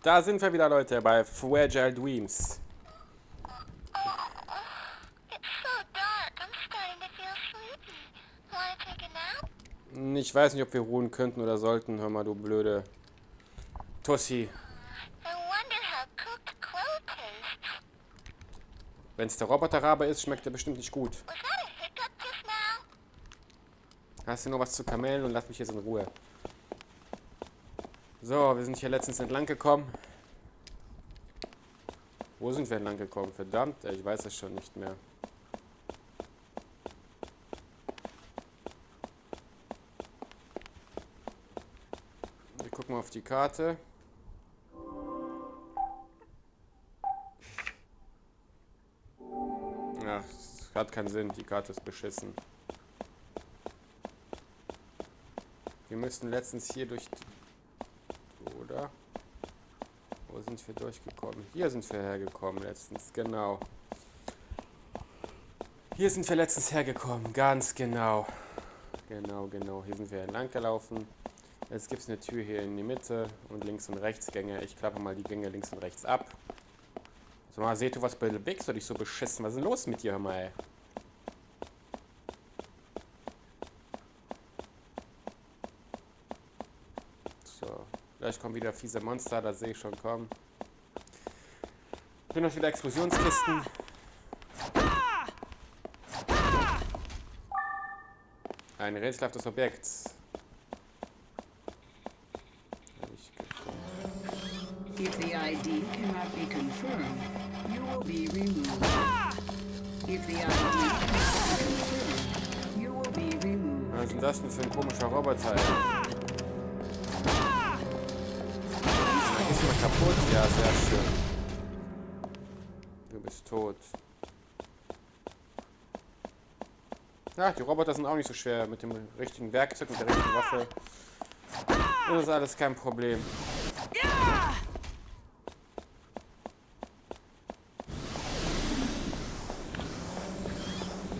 Da sind wir wieder, Leute, bei Fragile Dreams. Ich weiß nicht, ob wir ruhen könnten oder sollten. Hör mal, du blöde Tussi. Wenn es der Roboterrabe ist, schmeckt er bestimmt nicht gut. Hast du nur was zu kamellen und lass mich jetzt in Ruhe. So, wir sind hier letztens entlang gekommen. Wo sind wir entlang gekommen? Verdammt, ich weiß es schon nicht mehr. Wir gucken mal auf die Karte. Ach, es hat keinen Sinn, die Karte ist beschissen. Wir müssten letztens hier durch... Oder? Wo sind wir durchgekommen? Hier sind wir hergekommen letztens, genau. Hier sind wir letztens hergekommen, ganz genau. Genau. Hier sind wir entlang gelaufen. Jetzt gibt es eine Tür hier in die Mitte und links und rechts Gänge. Ich klappe mal die Gänge links und rechts ab. So, mal, seht du, was bewegst du dich so beschissen? Was ist denn los mit dir, hör mal, ey? So, gleich kommen wieder fiese Monster, das sehe ich schon kommen. Hier noch wieder Explosionskisten. Ein rätselhaftes Objekt. If the ID cannot be confirmed, you will be removed. If the ID cannot be confirmed, you will be removed. Was ist denn das denn für ein komischer Roboter? Ist mal kaputt? Ja, sehr schön. Du bist tot. Ja, die Roboter sind auch nicht so schwer. Mit dem richtigen Werkzeug, mit der richtigen Waffe. Das ist alles kein Problem.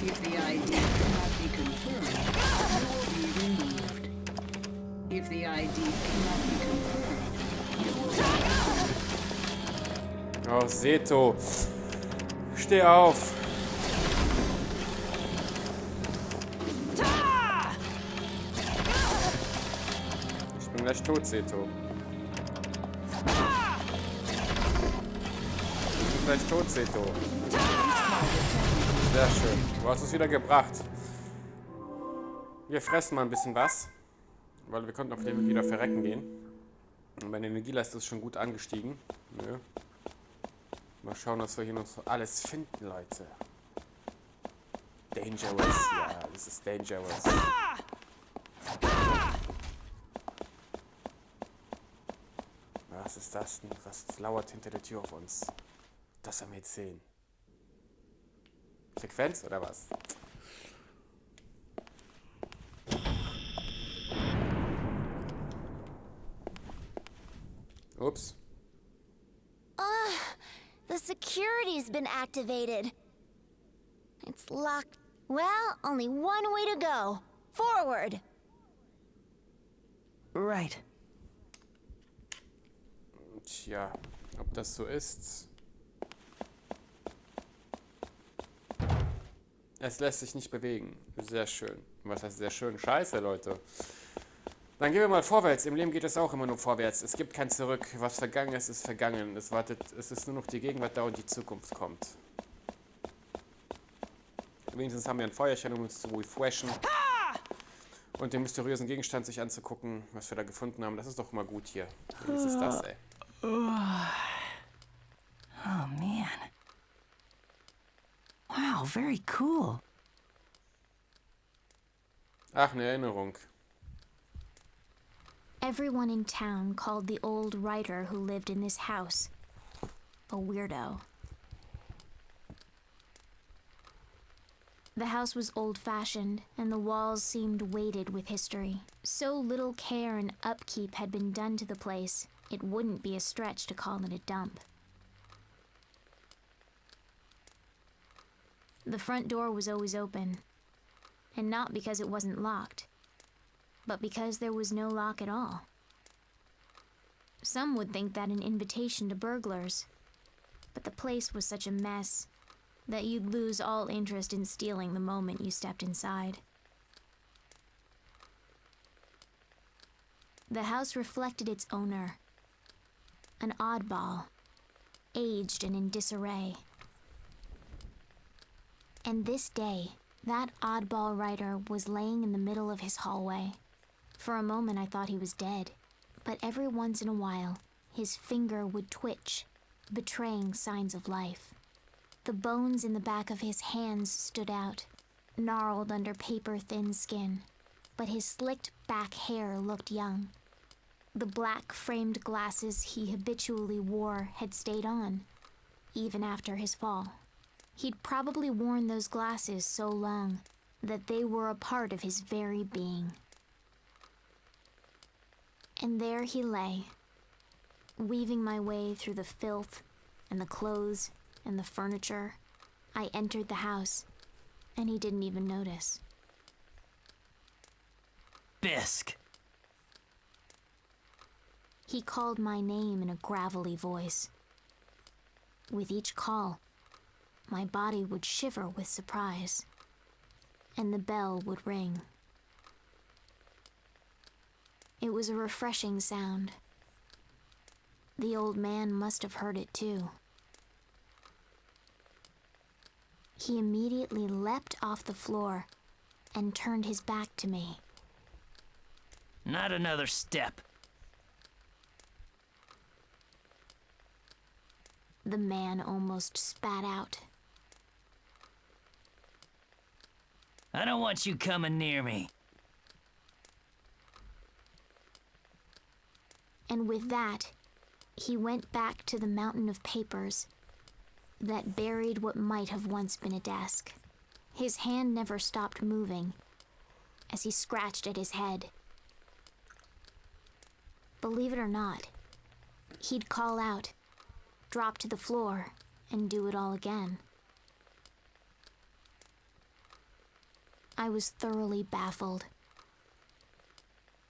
If the ID cannot be confirmed, you will be removed. If the ID cannot be confirmed, you will be removed. Oh, Seto. Steh auf. Ich bin gleich tot, Seto. Ich bin gleich tot, Seto. Sehr schön. Du hast es wieder gebracht. Wir fressen mal ein bisschen was, weil wir konnten auf dem wieder verrecken gehen. Und meine Energieleiste ist schon gut angestiegen. Nö. Mal schauen, was wir hier noch so alles finden, Leute. Dangerous, ja, das ist dangerous. Was ist das denn? Was lauert hinter der Tür auf uns? Das haben wir jetzt sehen. Sequenz oder was? Ups. The security's been activated. It's locked. Well, only one way to go. Forward. Right. Tja, ob das so ist. Es lässt sich nicht bewegen. Sehr schön. Was heißt sehr schön? Scheiße, Leute. Dann gehen wir mal vorwärts. Im Leben geht es auch immer nur vorwärts. Es gibt kein Zurück. Was vergangen ist, ist vergangen. Es ist nur noch die Gegenwart da und die Zukunft kommt. Wenigstens haben wir ein Feuerchen, um uns zu refreshen. Und den mysteriösen Gegenstand sich anzugucken, was wir da gefunden haben. Das ist doch mal gut hier. Was ist das, ey? Oh man. Wow, very cool. Ach, eine Erinnerung. Everyone in town called the old writer who lived in this house a weirdo. The house was old-fashioned, and the walls seemed weighted with history. So little care and upkeep had been done to the place, it wouldn't be a stretch to call it a dump. The front door was always open, and not because it wasn't locked, but because there was no lock at all. Some would think that an invitation to burglars. But the place was such a mess that you'd lose all interest in stealing the moment you stepped inside. The house reflected its owner, an oddball, aged and in disarray. And this day, that oddball writer was laying in the middle of his hallway. For a moment I thought he was dead, but every once in a while, his finger would twitch, betraying signs of life. The bones in the back of his hands stood out, gnarled under paper-thin skin, but his slicked back hair looked young. The black framed glasses he habitually wore had stayed on, even after his fall. He'd probably worn those glasses so long that they were a part of his very being. And there he lay, weaving my way through the filth and the clothes and the furniture. I entered the house, and he didn't even notice. Bisk! He called my name in a gravelly voice. With each call, my body would shiver with surprise, and the bell would ring. It was a refreshing sound. The old man must have heard it too. He immediately leapt off the floor and turned his back to me. Not another step. The man almost spat out. I don't want you coming near me. And with that, he went back to the mountain of papers that buried what might have once been a desk. His hand never stopped moving as he scratched at his head. Believe it or not, he'd call out, drop to the floor, and do it all again. I was thoroughly baffled,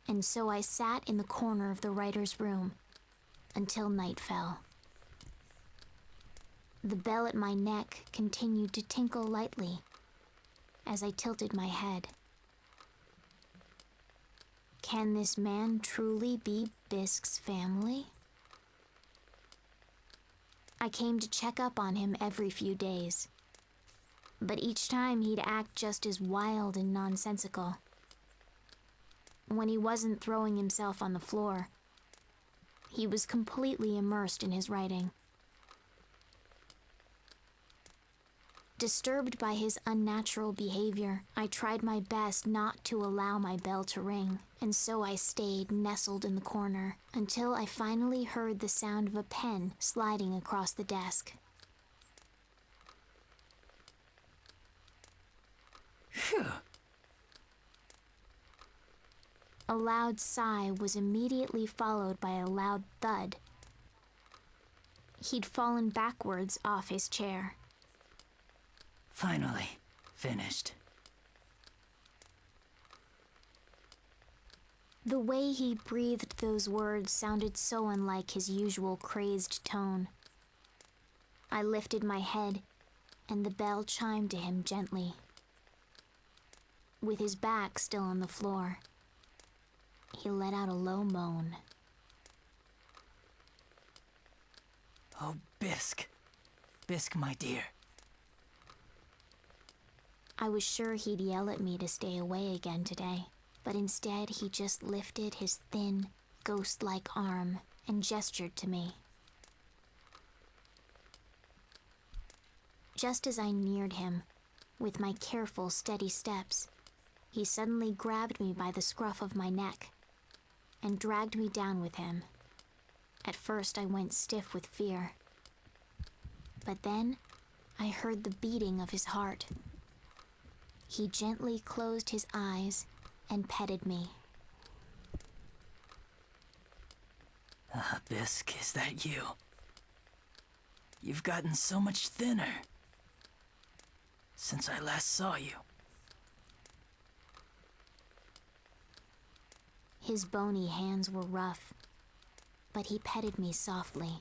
and so I sat in the corner of the writer's room until night fell. The bell at my neck continued to tinkle lightly as I tilted my head. Can this man truly be Bisk's family? I came to check up on him every few days, but each time he'd act just as wild and nonsensical. When he wasn't throwing himself on the floor, he was completely immersed in his writing. Disturbed by his unnatural behavior, I tried my best not to allow my bell to ring, and so I stayed nestled in the corner until I finally heard the sound of a pen sliding across the desk. Phew. A loud sigh was immediately followed by a loud thud. He'd fallen backwards off his chair. Finally, finished. The way he breathed those words sounded so unlike his usual crazed tone. I lifted my head, and the bell chimed to him gently. With his back still on the floor, he let out a low moan. Oh, Bisk. Bisk, my dear. I was sure he'd yell at me to stay away again today, but instead he just lifted his thin, ghost-like arm and gestured to me. Just as I neared him, with my careful, steady steps, he suddenly grabbed me by the scruff of my neck and dragged me down with him. At first I went stiff with fear, but then I heard the beating of his heart. He gently closed his eyes and petted me. Ah, Bisk, is that you? You've gotten so much thinner since I last saw you. His bony hands were rough, but he petted me softly.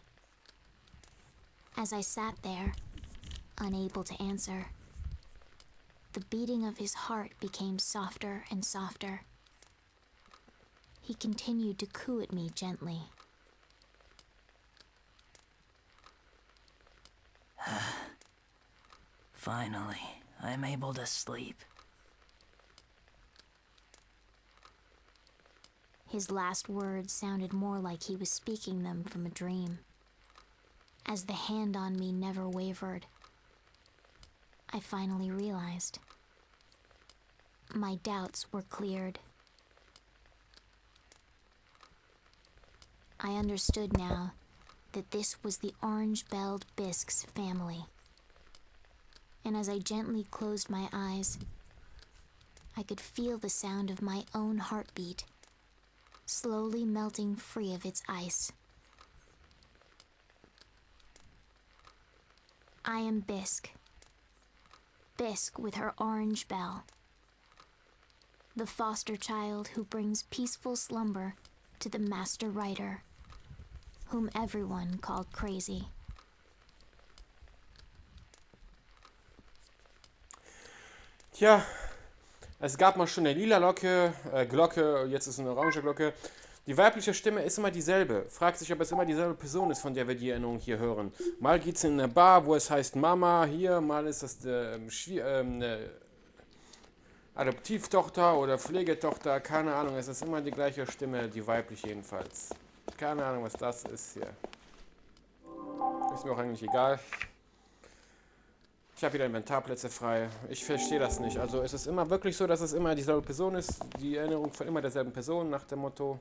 As I sat there, unable to answer, the beating of his heart became softer and softer. He continued to coo at me gently. Finally, I'm able to sleep. His last words sounded more like he was speaking them from a dream. As the hand on me never wavered, I finally realized. My doubts were cleared. I understood now that this was the orange-belled bisque's family. And as I gently closed my eyes, I could feel the sound of my own heartbeat, slowly melting free of its ice. I am Bisque. Bisque with her orange bell. The foster child who brings peaceful slumber to the master writer, whom everyone called crazy. Tja, es gab mal schon eine lila Glocke, jetzt ist eine orange Glocke. Die weibliche Stimme ist immer dieselbe. Fragt sich, ob es immer dieselbe Person ist, von der wir die Erinnerung hier hören. Mal geht es in eine Bar, wo es heißt Mama, hier, mal ist das eine Adoptivtochter oder Pflegetochter, keine Ahnung, es ist immer die gleiche Stimme, die weibliche jedenfalls. Keine Ahnung, was das ist hier. Ist mir auch eigentlich egal. Ich habe wieder Inventarplätze frei. Ich verstehe das nicht. Also ist es immer wirklich so, dass es immer dieselbe Person ist? Die Erinnerung von immer derselben Person nach dem Motto?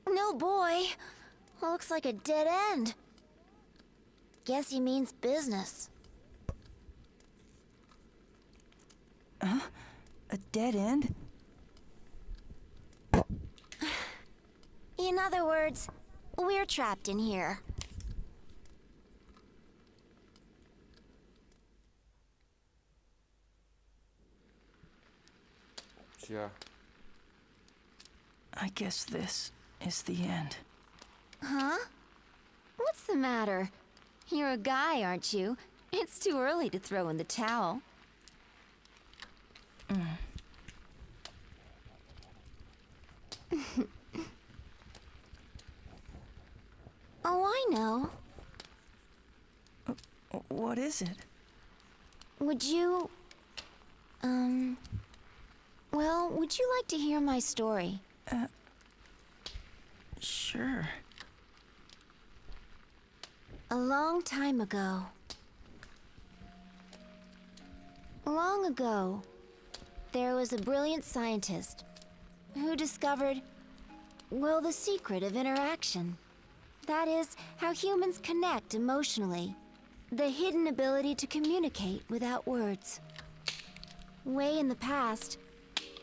No boy. Looks like a dead end. Guess he means business. A dead end? In other words, we're trapped in here. Tja. I guess this is the end. Huh? What's the matter? You're a guy, aren't you? It's too early to throw in the towel. Oh, I know. What is it? Would you... Well, would you like to hear my story? Sure. A long time ago. Long ago, there was a brilliant scientist who discovered, well, the secret of interaction. That is, how humans connect emotionally. The hidden ability to communicate without words. Way in the past,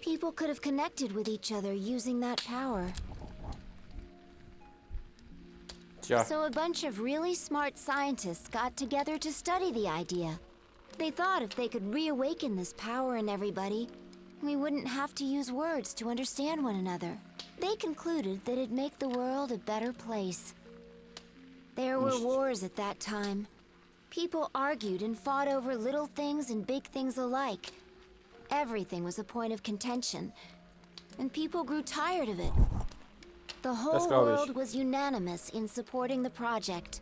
people could have connected with each other using that power. Tja. So a bunch of really smart scientists got together to study the idea. They thought if they could reawaken this power in everybody, we wouldn't have to use words to understand one another. They concluded that it'd make the world a better place. There were wars at that time. People argued and fought over little things and big things alike. Everything was a point of contention, and people grew tired of it. The whole world was unanimous in supporting the project.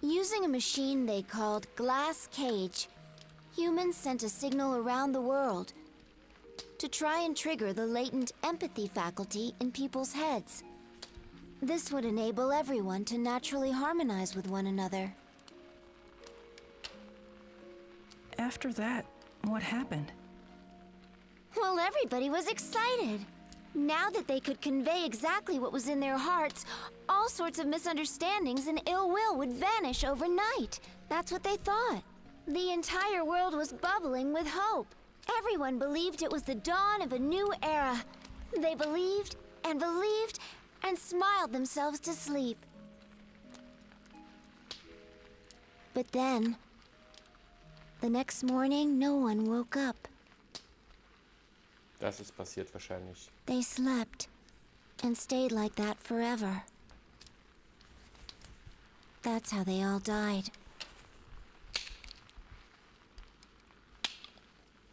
Using a machine they called Glass Cage, humans sent a signal around the world to try and trigger the latent empathy faculty in people's heads. This would enable everyone to naturally harmonize with one another. After that, what happened? Well, everybody was excited. Now that they could convey exactly what was in their hearts, all sorts of misunderstandings and ill will would vanish overnight. That's what they thought. The entire world was bubbling with hope. Everyone believed it was the dawn of a new era. They believed and believed and smiled themselves to sleep. But then, the next morning, no one woke up. Das ist passiert wahrscheinlich. They slept and stayed like that forever. That's how they all died.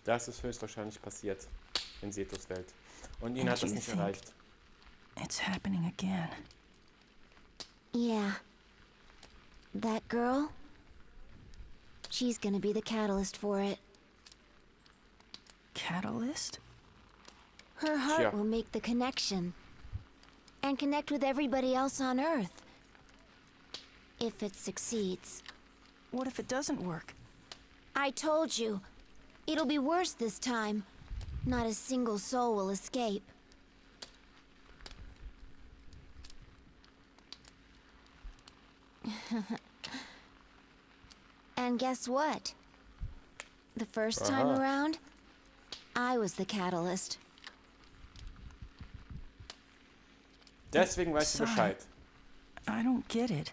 Das ist höchstwahrscheinlich passiert in Setos Welt. Und ihn And hat das you nicht think erreicht. It's happening again. Yeah. That girl? She's gonna be the catalyst for it. Catalyst? Her heart Tja. will make the connection. And connect with everybody else on Earth. If it succeeds. What if it doesn't work? I told you. It'll be worse this time. Not a single soul will escape. And guess what? The first time Aha. around, I was the catalyst. Deswegen weißt du Sorry. Bescheid. I don't get it.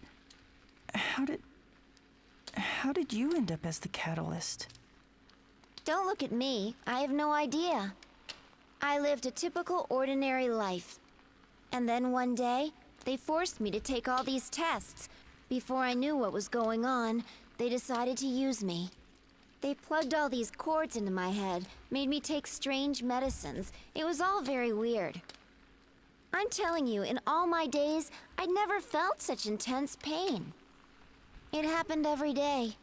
How did you end up as the catalyst? Don't look at me. I have no idea. I lived a typical ordinary life. And then one day, they forced me to take all these tests. Before I knew what was going on, they decided to use me. They plugged all these cords into my head, made me take strange medicines. It was all very weird. I'm telling you, in all my days, I'd never felt such intense pain. It happened every day.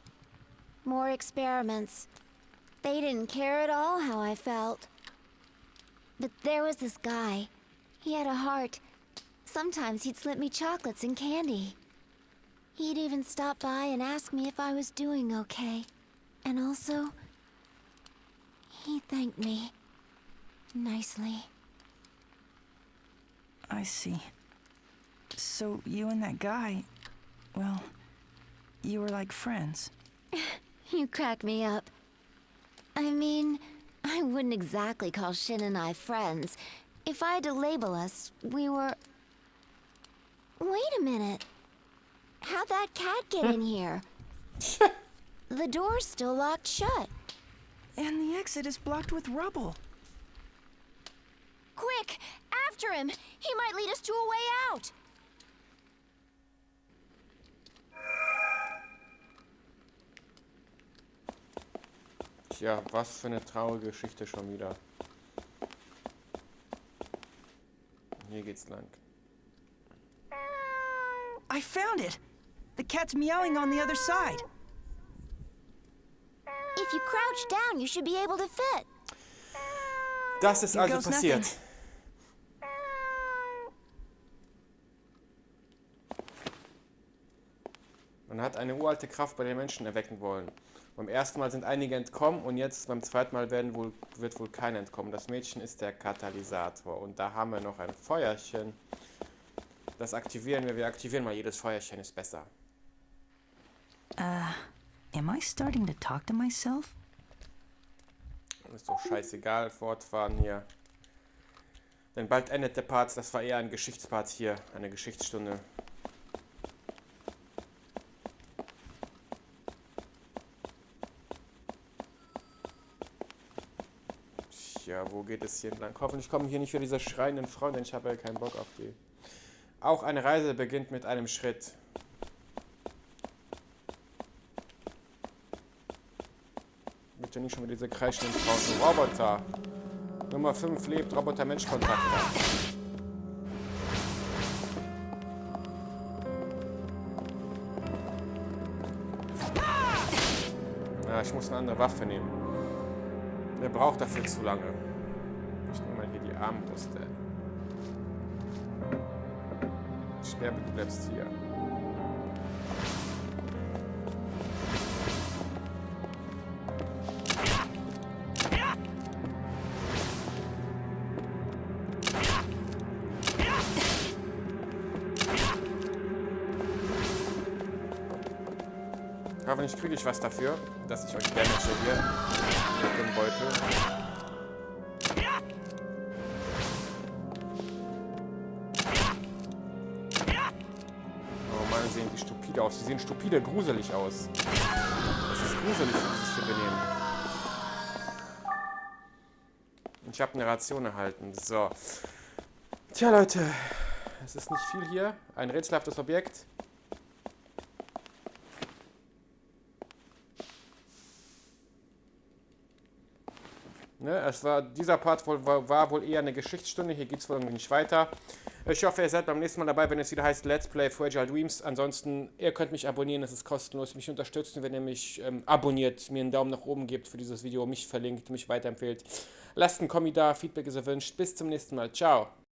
More experiments. They didn't care at all how I felt. But there was this guy. He had a heart. Sometimes he'd slip me chocolates and candy. He'd even stop by and ask me if I was doing okay. And also, he thanked me nicely. I see. So you and that guy, well, you were like friends. You crack me up. I mean, I wouldn't exactly call Shin and I friends. If I had to label us, we were... Wait a minute. How'd that cat get in here? The door's still locked shut. And the exit is blocked with rubble. Quick! After him! He might lead us to a way out! Tja, was für eine traurige Geschichte schon wieder. Hier geht's lang. I found it! The cat's meowing on the other side. If you crouch down, you should be able to fit. Das ist Here also goes passiert. nothing. Man hat eine uralte Kraft bei den Menschen erwecken wollen. Beim ersten Mal sind einige entkommen und jetzt beim zweiten Mal wird wohl keiner entkommen. Das Mädchen ist der Katalysator. Und da haben wir noch ein Feuerchen. Das aktivieren wir. Wir aktivieren mal jedes Feuerchen, ist besser. Am I starting to talk to myself? Ist doch scheißegal, fortfahren hier. Denn bald endet der Part, das war eher ein Geschichtspart hier, eine Geschichtsstunde. Tja, wo geht es hier entlang? Hoffentlich kommen hier nicht wieder diese schreienden Frauen, denn ich habe ja keinen Bock auf die. Auch eine Reise beginnt mit einem Schritt. Bitte nicht schon wieder diese kreischenden Frauen. Roboter. Nummer 5 lebt, Roboter-Mensch-Kontakte. Ja, ich muss eine andere Waffe nehmen. Der braucht dafür zu lange. Ich nehme mal hier die Armbrust. Sperbe, du bleibst hier. Hoffentlich kriege ich was dafür, dass ich euch damage hier mit dem Beutel. Oh Mann, sehen die stupide aus. Die sehen stupide gruselig aus. Das ist gruselig, wie sie sich hier benehmen. Ich habe eine Ration erhalten. So. Tja, Leute. Es ist nicht viel hier. Ein rätselhaftes Objekt. Ne, dieser Part war wohl eher eine Geschichtsstunde. Hier geht es wohl irgendwie nicht weiter. Ich hoffe, ihr seid beim nächsten Mal dabei, wenn es wieder heißt Let's Play Fragile Dreams. Ansonsten, ihr könnt mich abonnieren, es ist kostenlos. Mich unterstützen, wenn ihr mich abonniert, mir einen Daumen nach oben gebt für dieses Video, mich verlinkt, mich weiterempfehlt. Lasst einen Kommi da, Feedback ist erwünscht. Bis zum nächsten Mal. Ciao.